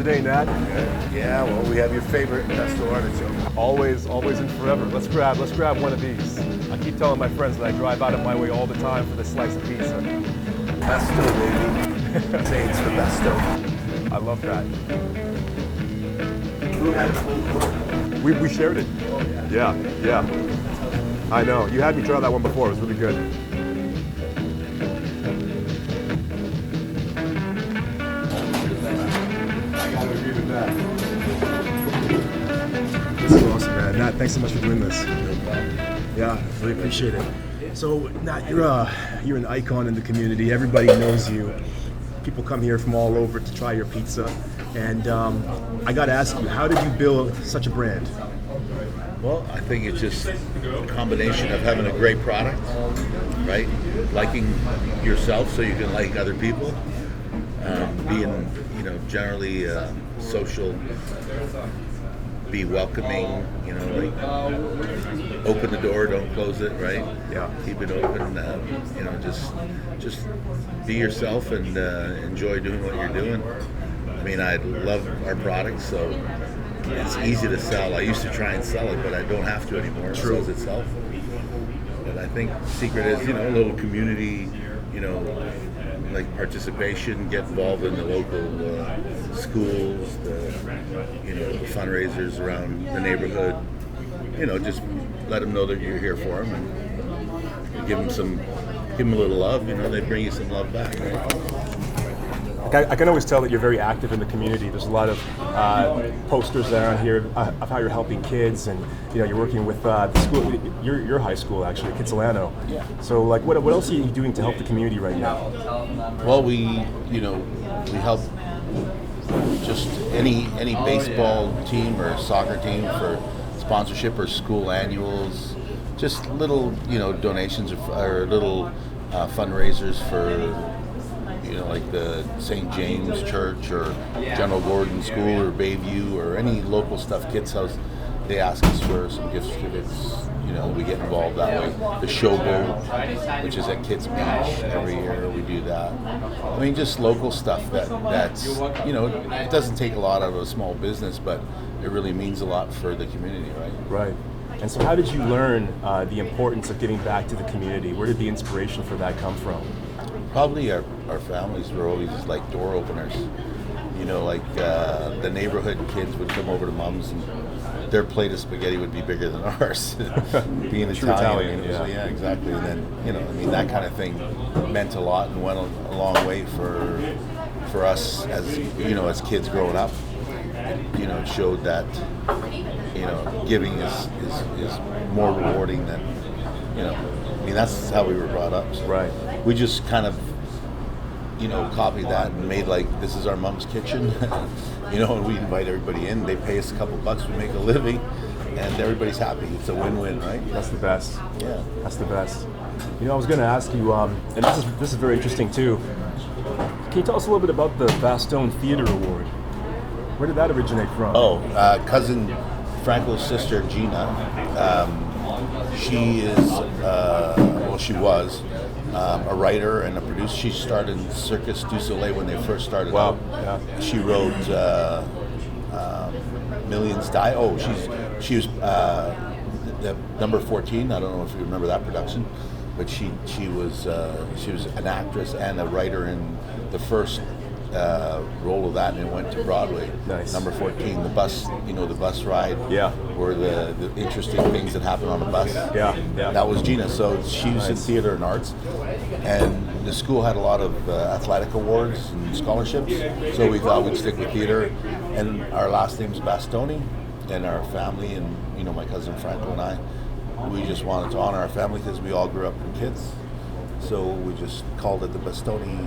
today, Nat? Yeah, well, we have your favorite Pesto artichoke. Always and forever. Let's grab one of these. I keep telling my friends that I drive out of my way all the time for this slice of pizza. Pesto, baby. Say it's the Pesto. I love that. Who had it? We shared it. Oh, yeah. Yeah. I know. You had me try that one before. It was really good. I gotta agree with that. This is awesome, man. Nat, thanks so much for doing this. Yeah, really appreciate it. So, Nat, you're an icon in the community. Everybody knows you. People come here from all over to try your pizza. And I got to ask you, how did you build such a brand? Well, I think it's just a combination of having a great product, right? Liking yourself so you can like other people. Being, generally social, be welcoming, like open the door, don't close it, right? Yeah. Keep it open, just be yourself and enjoy doing what you're doing. I mean, I love our product, so it's easy to sell. I used to try and sell it, but I don't have to anymore. It sells itself. But I think the secret is, a little community, like participation, get involved in the local schools, the fundraisers around the neighborhood. Just let them know that you're here for them and give them a little love. They bring you some love back. Right? I can always tell that you're very active in the community. There's a lot of posters around here of how you're helping kids, and you're working with the school, your high school actually, Kitsilano. Yeah. So what else are you doing to help the community right now? Well, we help just any baseball team or soccer team for sponsorship or school annuals. Just little donations or little fundraisers for. Like the St. James Church or General Gordon School or Bayview or any local stuff, Kids House, they ask us for some gift certificates. We get involved that way. The Showboat, which is at Kids Beach every year, we do that. I mean, just local stuff that's it doesn't take a lot out of a small business, but it really means a lot for the community, right? Right. And so how did you learn the importance of giving back to the community? Where did the inspiration for that come from? Probably our families were always like door openers. The neighborhood kids would come over to Mom's and their plate of spaghetti would be bigger than ours. Being Italian, yeah, exactly. And then, that kind of thing meant a lot and went a long way for us as as kids growing up. It showed that giving is more rewarding than that's how we were brought up. So right. We just kind of copied that and made like this is our mom's kitchen. And we invite everybody in. They pay us a couple bucks, we make a living, and everybody's happy. It's a win-win, right? That's the best. Yeah, that's the best. I was going to ask you, and this is very interesting too. Can you tell us a little bit about the Bastone Theater Award? Where did that originate from? Cousin Franco's sister Gina. She is, she was a writer and a producer. She starred in Circus du Soleil when they first started out. Yeah. She wrote Millions Die. She was the number 14. I don't know if you remember that production, but she was an actress and a writer in the first role of that, and it went to Broadway. Nice. Number 14, the bus, the bus ride. Yeah. Were the interesting things that happen on the bus. Yeah. That was Gina. So she was in theater and arts, and the school had a lot of athletic awards and scholarships. So we thought we'd stick with theater, and our last name's Bastone, and our family, and my cousin Franco and I, we just wanted to honor our family because we all grew up in Kids. So we just called it the Bastone.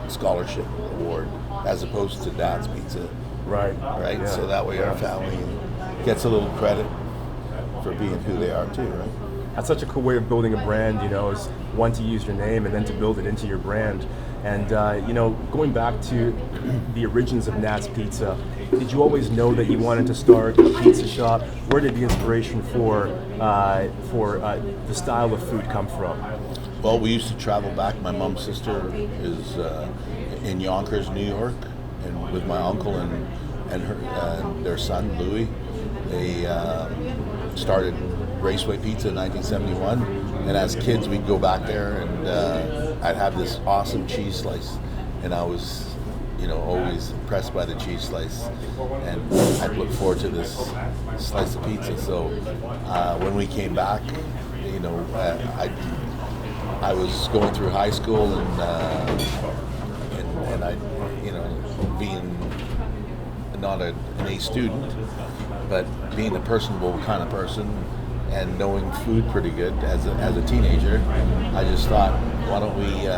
Scholarship award as opposed to Dad's Pizza. Right. Yeah. So that way our family gets a little credit for being who they are too, right? That's such a cool way of building a brand, is one, to use your name and then to build it into your brand. And, going back to the origins of Nat's Pizza, did you always know that you wanted to start a pizza shop? Where did the inspiration for the style of food come from? Well, we used to travel back. My mom's sister is in Yonkers, New York, and with my uncle and their son Louis. They started Raceway Pizza in 1971, and as kids we'd go back there, and I'd have this awesome cheese slice, and I was, always impressed by the cheese slice, and I'd look forward to this slice of pizza. So when we came back, I was going through high school, and I, being not an A student, but being a personable kind of person and knowing food pretty good as a teenager, I just thought, why don't we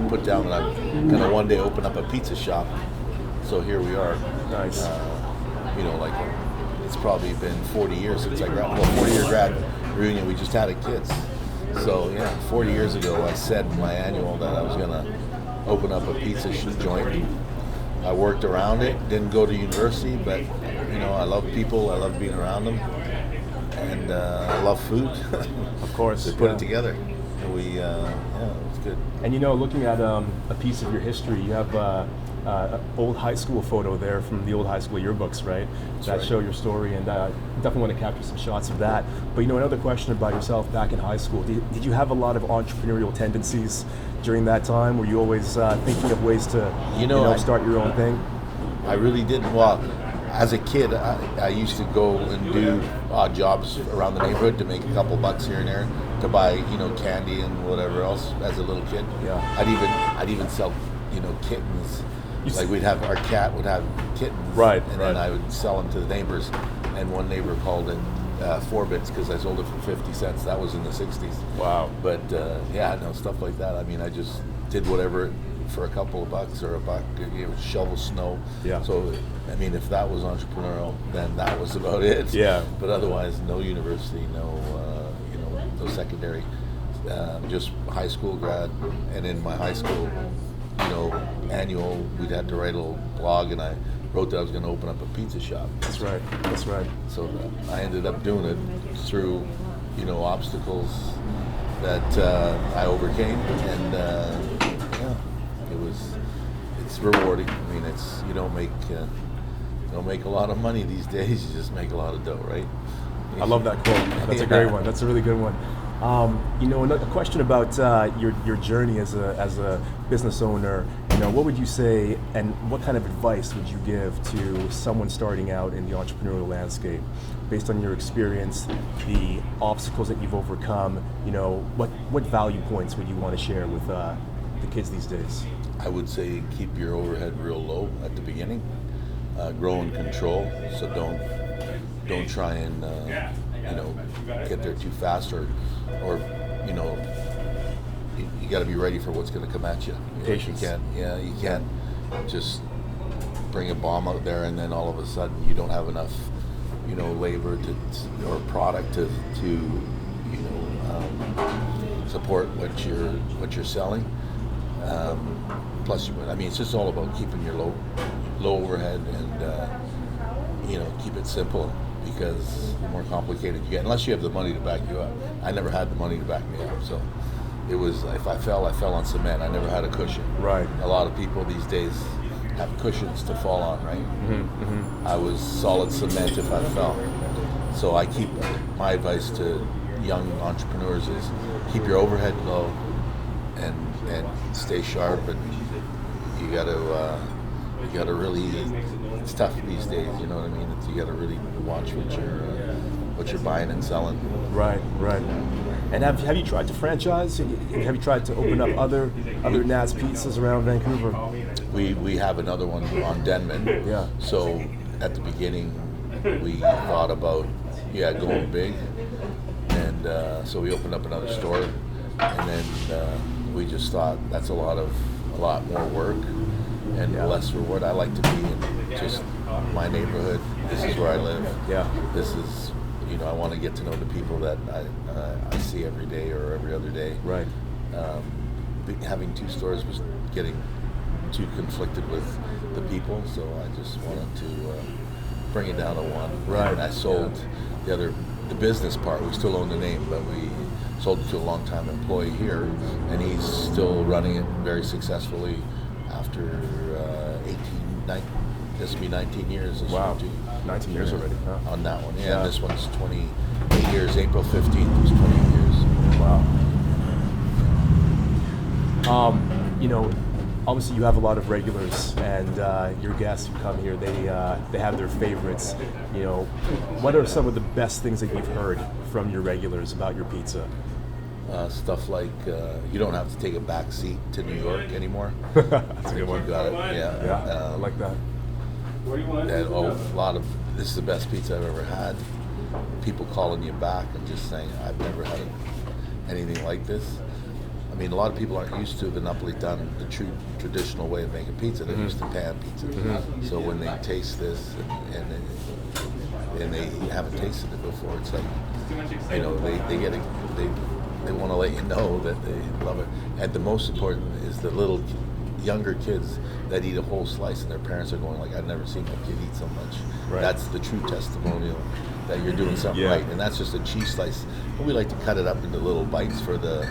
put down that I'm gonna one day open up a pizza shop. So here we are. Nice. It's probably been 40 years since I 40-year grad reunion. We just had a kids. So 40 years ago, I said in my annual that I was gonna open up a pizza joint. I worked around it. Didn't go to university, but I love people. I love being around them, and I love food. Of course. To put it together, and it was good. And looking at a piece of your history, you have an old high school photo there from the old high school yearbooks, right? That show your story, and definitely want to capture some shots of that. But another question about yourself back in high school. Did you have a lot of entrepreneurial tendencies during that time? Were you always thinking of ways to start your own thing? I really didn't. Well, as a kid, I used to go and do odd jobs around the neighborhood to make a couple bucks here and there to buy, candy and whatever else as a little kid. Yeah. I'd even sell, kittens. We'd have, our cat would have kittens. Right. Then I would sell them to the neighbors. And one neighbor called in 4 bits because I sold it for 50 cents. That was in the 60s. Wow. But stuff like that. I mean, I just did whatever for a couple of bucks or a buck, shovel snow. Yeah. So, I mean, if that was entrepreneurial, then that was about it. Yeah. But otherwise, no university, no secondary, just high school grad. And in my high school, annual, we'd had to write a little blog, and I wrote that I was going to open up a pizza shop. That's right. So I ended up doing it through, obstacles that I overcame, and it's rewarding. I mean, you don't make a lot of money these days. You just make a lot of dough, right? I love that quote. That's a great one. That's a really good one. A question about your journey as a business owner. What would you say, and what kind of advice would you give to someone starting out in the entrepreneurial landscape, based on your experience, the obstacles that you've overcome? What value points would you want to share with the kids these days? I would say keep your overhead real low at the beginning. Grow in control. So don't try and get there too fast, or you got to be ready for what's going to come at you. Patience. You can't just bring a bomb out there and then all of a sudden you don't have enough labor or product to support what you're selling. Plus, it's just all about keeping your low overhead and keep it simple, because the more complicated you get, unless you have the money to back you up. I never had the money to back me up, so it was, if I fell on cement. I never had a cushion. Right. A lot of people these days have cushions to fall on, right? Mm-hmm, mm-hmm. I was solid cement if I fell. So my advice to young entrepreneurs is keep your overhead low and stay sharp, and you gotta really, it's tough these days, you know what I mean? You gotta really watch what you're buying and selling. Right. And have you tried to franchise? Have you tried to open up other Nat's Pizzas around Vancouver? We have another one on Denman. Yeah. So at the beginning, we thought about going big, and so we opened up another store, and then we just thought that's a lot more work and less reward. I like to be in just my neighborhood. This is where I live. Yeah. This is, I want to get to know the people that I see every day or every other day. Right. Having two stores was getting too conflicted with the people, so I just wanted to bring it down to one. Right. And I sold the business part. We still own the name, but we sold it to a long-time employee here, and he's still running it very successfully after this will be 19 years. Wow, 19 years already, huh? On that one, yeah. This one's 28 years. April 15th was 28 years. Wow. Obviously you have a lot of regulars, and your guests who come here, they have their favorites. What are some of the best things that you've heard from your regulars about your pizza? Stuff like you don't have to take a back seat to New York anymore. That's a good one. You got it. Yeah. I like that. And a lot of this is the best pizza I've ever had. People calling you back and just saying, I've never had anything like this. I mean, a lot of people aren't used to the Napolitan, the true traditional way of making pizza. They're used to pan pizza. So when they taste this and they haven't tasted it before, it's like, they get it. They want to let you know that they love it. And the most important is the little younger kids that eat a whole slice, and their parents are going like, I've never seen my kid eat so much. Right. That's the true testimonial that you're doing something right. And that's just a cheese slice. And we like to cut it up into little bites for the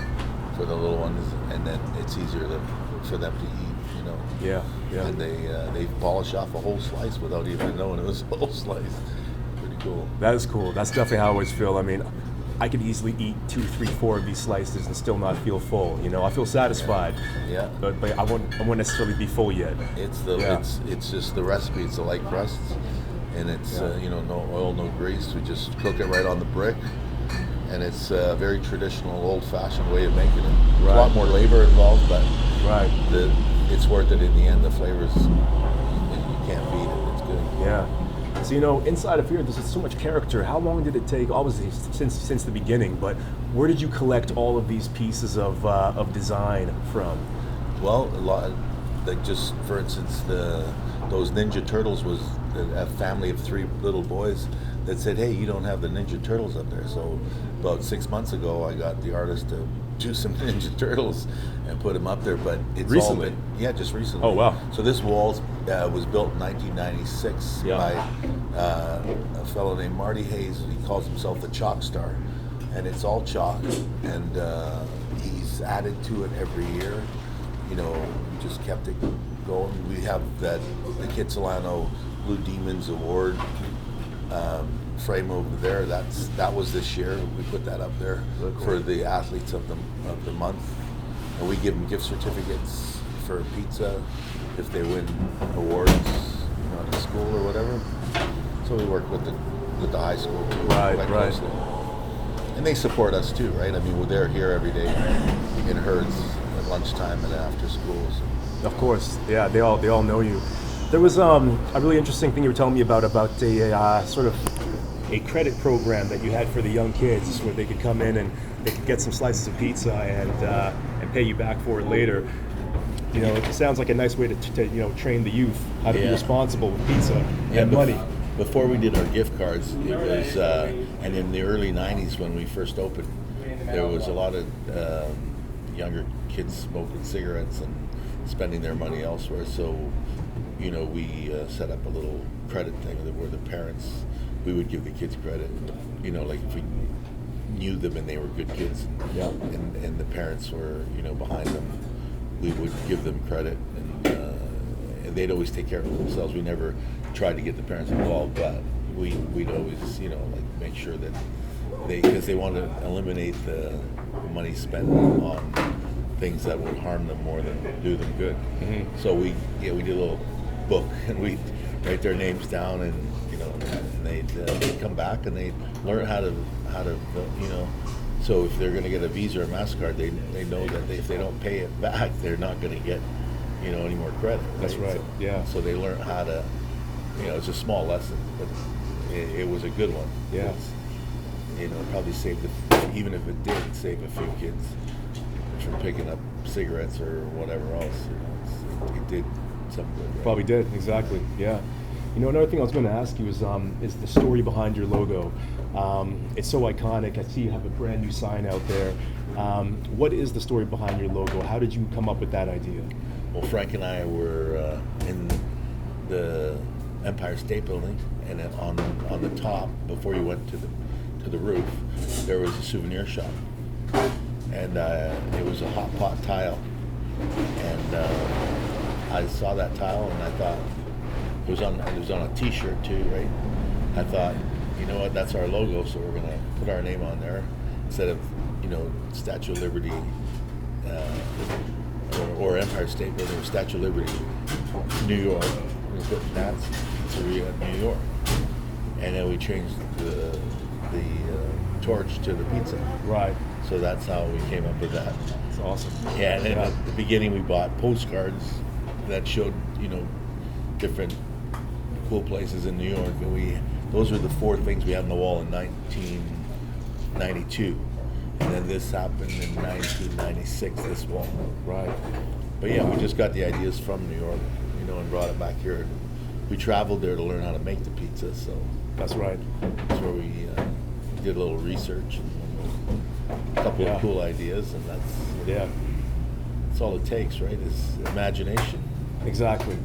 little ones, and then it's easier for them to eat. Yeah. And they polish off a whole slice without even knowing it was a whole slice. Pretty cool. That is cool. That's definitely how I always feel. I mean, I could easily eat 2, 3, 4 of these slices and still not feel full. I feel satisfied. Yeah. But I won't necessarily be full yet. It's just the recipe. It's the light crusts, and it's no oil, no grease. We just cook it right on the brick, and it's a very traditional, old-fashioned way of making it. Right. A lot more labor involved, but right. It's worth it in the end. The flavors, you can't beat it. It's good. Yeah. So inside of here, there's so much character. How long did it take? Obviously, since the beginning, but where did you collect all of these pieces of design from? Well, a lot. Like just for instance, those Ninja Turtles was a family of 3 little boys that said, "Hey, you don't have the Ninja Turtles up there." So about 6 months ago, I got the artist to do some Ninja Turtles and put them up there. But it's recently. Just recently. Oh wow! So this wall was built in 1996 by a fellow named Marty Hayes. He calls himself the Chalk Star, and it's all chalk, and he's added to it every year. Just kept it going. We have the Kitsilano Blue Demons Award frame over there. That was this year. We put that up there for the athletes of the month, and we give them gift certificates for pizza if they win awards, in school or whatever. So we work with the high school too, right. Closely. And they support us too, right? I mean, they're here every day in herds at lunchtime and after schools. Of course, yeah. They all know you. There was a really interesting thing you were telling me about a sort of a credit program that you had for the young kids, where they could come in and they could get some slices of pizza and pay you back for it later. It sounds like a nice way to train the youth how to be responsible with pizza and money. Before we did our gift cards, it was, and in the early 90s when we first opened, there was a lot of younger kids smoking cigarettes and spending their money elsewhere. So, we set up a little credit thing where the parents, we would give the kids credit. Like if we knew them and they were good kids, and the parents were, behind them, we would give them credit, and they'd always take care of themselves. We never tried to get the parents involved, but we'd always, make sure that because they want to eliminate the money spent on things that would harm them more than do them good. Mm-hmm. So we did a little book, and we'd write their names down, and they'd come back and they'd learn how to so if they're going to get a Visa or a MasterCard, they know that if they don't pay it back, they're not going to get any more credit. Right? That's right. So they learn how to it's a small lesson, but it was a good one. Yeah. Probably saved even if it did save a few kids from picking up cigarettes or whatever else. It did something good. Right? Probably did, exactly. Yeah. Another thing I was going to ask you is the story behind your logo. It's so iconic. I see you have a brand new sign out there. What is the story behind your logo? How did you come up with that idea? Well, Frank and I were in the Empire State Building, and then on the top, before you went to the roof, there was a souvenir shop, and it was a hot pot tile, and I saw that tile and I thought it was on a T-shirt too, right? I thought, you know what, that's our logo, so we're gonna put our name on there instead of, you know, Statue of Liberty or Empire State Building or Statue of Liberty, New York. We put Nat's Pizzeria, New York, and then we changed the torch to the pizza. Right. So that's how we came up with that. It's awesome. Yeah, and then at the beginning we bought postcards that showed, you know, different cool places in New York, and those were the 4 things we had on the wall in 1992, and then this happened in 1996. This wall. Right. But yeah, we just got the ideas from New York, you know, and brought it back here. We traveled there to learn how to make the pizza, so That's right. that's where we did a little research and a couple of cool ideas, and that's all it takes, right? Is imagination. Exactly.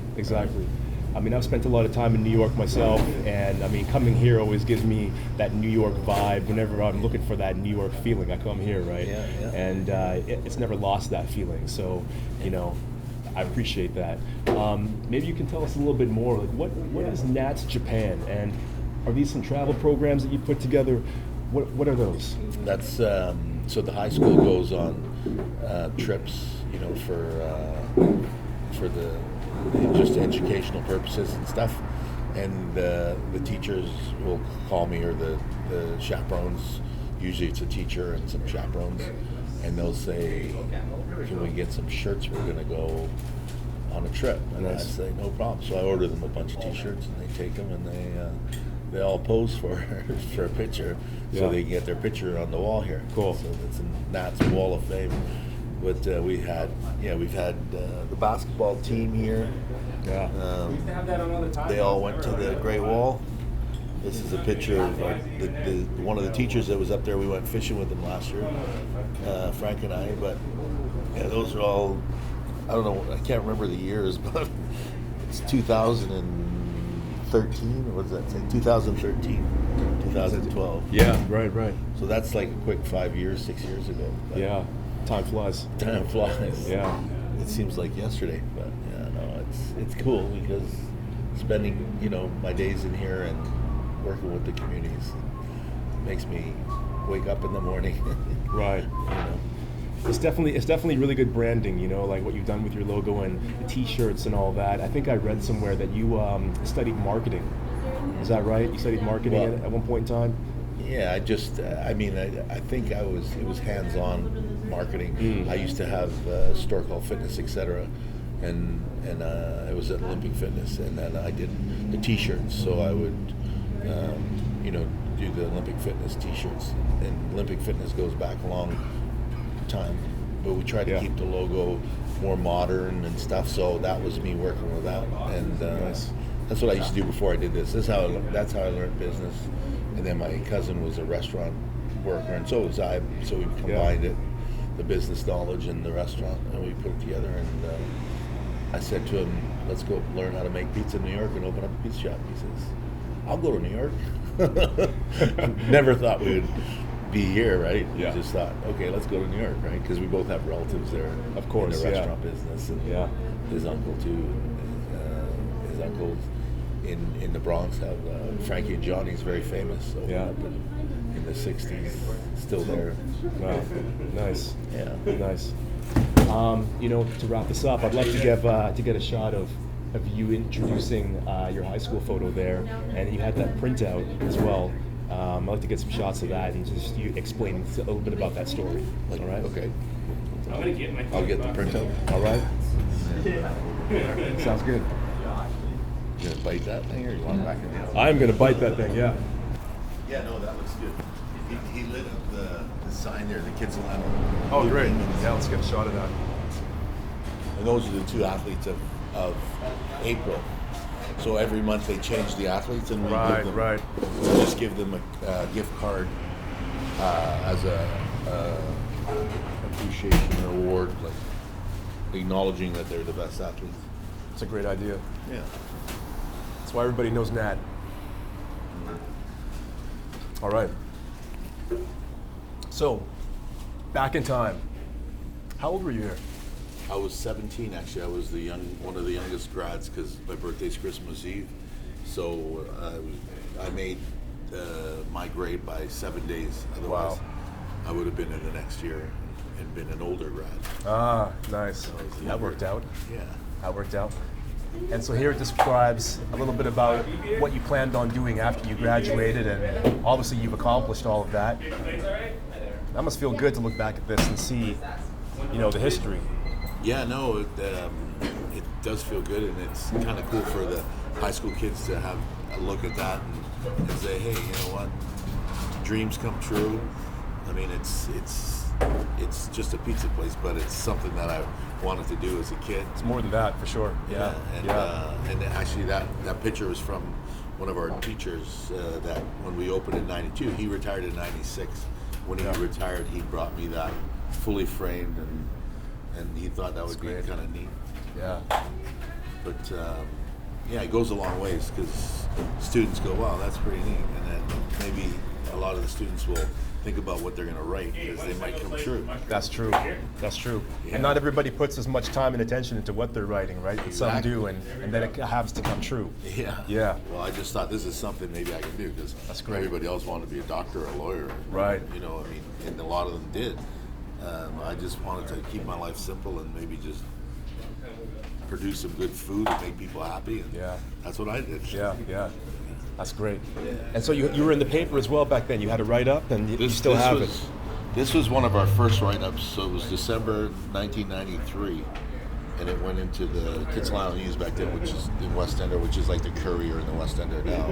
I mean, I've spent a lot of time in New York myself, and I mean, coming here always gives me that New York vibe. Whenever I'm looking for that New York feeling, I come here, right? Yeah. And it's never lost that feeling. So, you know, I appreciate that. Maybe you can tell us a little bit more. Like, what is Nat's Japan, and are these some travel programs that you put together? What are those? That's so the high school goes on trips, you know, for the just educational purposes and stuff, and the teachers will call me, or the chaperones. Usually it's a teacher and some chaperones, and they'll say, "Can we get some shirts? We're going to go on a trip." And I say, "No problem." So I order them a bunch of T-shirts, and they take them, and they all pose for a picture, so they can get their picture on the wall here. Cool. So that's in Nat's Wall of Fame. But we've had the basketball team here. Yeah. They all went to the Great Wall. This is a picture of one of the teachers that was up there. We went fishing with them last year, Frank and I. But yeah, those are all, I don't know, I can't remember the years, but it's 2013. What does that say? 2013, 2012. Yeah. Right. So that's like a quick 5 years, 6 years ago. But Yeah. Time flies. time flies. Yeah. It seems like yesterday, but yeah, no, it's cool because spending, you know, my days in here and working with the communities makes me wake up in the morning. Right. You know. It's definitely really good branding, you know, like what you've done with your logo and the T-shirts and all that. I think I read somewhere that you studied marketing. Is that right? You studied marketing at one point in time? Yeah, I think it was hands-on marketing. I used to have a store called Fitness, etc., and it was at Olympic Fitness, and then I did the T-shirts. So I would, you know, do the Olympic Fitness T-shirts, and Olympic Fitness goes back a long time, but we tried to keep the logo more modern and stuff. So that was me working with that, and Nice. that's what I used to do before I did this. That's how I learned business. And then my cousin was a restaurant worker, and so was I. So we combined it, the business knowledge and the restaurant, and we put it together. And I said to him, "Let's go learn how to make pizza in New York and open up a pizza shop." He says, "I'll go to New York." Never thought we would be here, right? Yeah. We just thought, okay, let's go to New York, right? Because we both have relatives there, Of course, in the restaurant business, and his uncle too. His uncles in the Bronx have Frankie and Johnny's very famous. Opened up in the '60s, still there. Wow. Nice. Yeah. Nice. You know, to wrap this up, I'd like to get a shot of you introducing your high school photo there, and you had that printout as well. I'd like to get some shots of that and just you explaining a little bit about that story. All right? Okay. I'll get the printout. All right. Sounds good. You gonna bite that thing, or you want it back in the oven? I'm gonna bite that thing. Yeah. Yeah, no, that looks good. He lit up the sign there, the kids line. Oh, great. Yeah, let's get a shot of that. And those are the 2 athletes of April. So every month they change the athletes, and we just give them a gift card as a appreciation or award, like acknowledging that they're the best athletes. It's a great idea. Yeah. That's why everybody knows Nat. All right. So, Back in time. How old were you here? I was 17 actually. I was one of the youngest grads because my birthday's Christmas Eve. So I made my grade by 7 days. Otherwise, I would have been in the next year and been an older grad. Ah, nice. That worked out. Yeah. That worked out. And so here it describes a little bit about what you planned on doing after you graduated, and obviously you've accomplished all of that. That must feel good to look back at this and see, the history. Yeah, no, it does feel good, and it's kind of cool for the high school kids to have a look at that and say, hey, you know what? Dreams come true. I mean, it's just a pizza place, but it's something that I wanted to do as a kid. It's more than that, for sure. Yeah. And actually, that picture was from one of our teachers that when we opened in '92, he retired in '96. When he retired, he brought me that fully framed, and he thought that would be kind of neat. Yeah. But it goes a long ways because students go, wow, that's pretty neat. And then maybe a lot of the students will think about what they're going to write because they might come true. That's true. That's true. Yeah. And not everybody puts as much time and attention into what they're writing, right? But some do, and then it has to come true. Yeah. Yeah. Well, I just thought this is something maybe I can do because That's great. Everybody else wanted to be a doctor or a lawyer. Right. And a lot of them did. I just wanted to keep my life simple and maybe just produce some good food and make people happy. And that's what I did. Yeah. That's great. And so you were in the paper as well back then. You had a write-up, and you still have it. This was one of our first write-ups. So it was December 1993, and it went into the Kitsilano News back then, which is in West Ender, which is like the Courier in the West Ender now.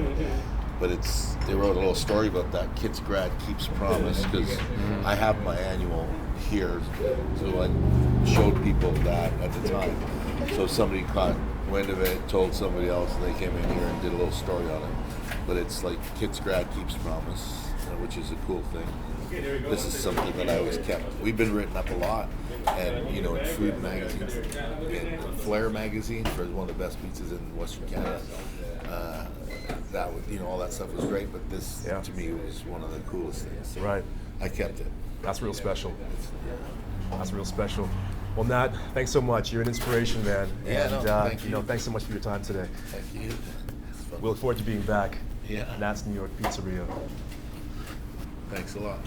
But they wrote a little story about that. Kids grad keeps promise, because I have my annual here, so I showed people that at the time. So somebody caught wind of it, told somebody else, and they came in here and did a little story on it. But it's like Kids grad keeps promise, which is a cool thing. This is something that I always kept. We've been written up a lot, and in food magazines, in Flair magazine for one of the best pizzas in Western Canada. That was, all that stuff was great, but this to me was one of the coolest things. So Right. I kept it. That's real special. That's real special. Well, Nat, thanks so much. You're an inspiration, man. Yeah, and thank you. Thanks so much for your time today. Thank you. It's fun. We look forward to being back. Yeah. Nat's New York Pizzeria. Thanks a lot.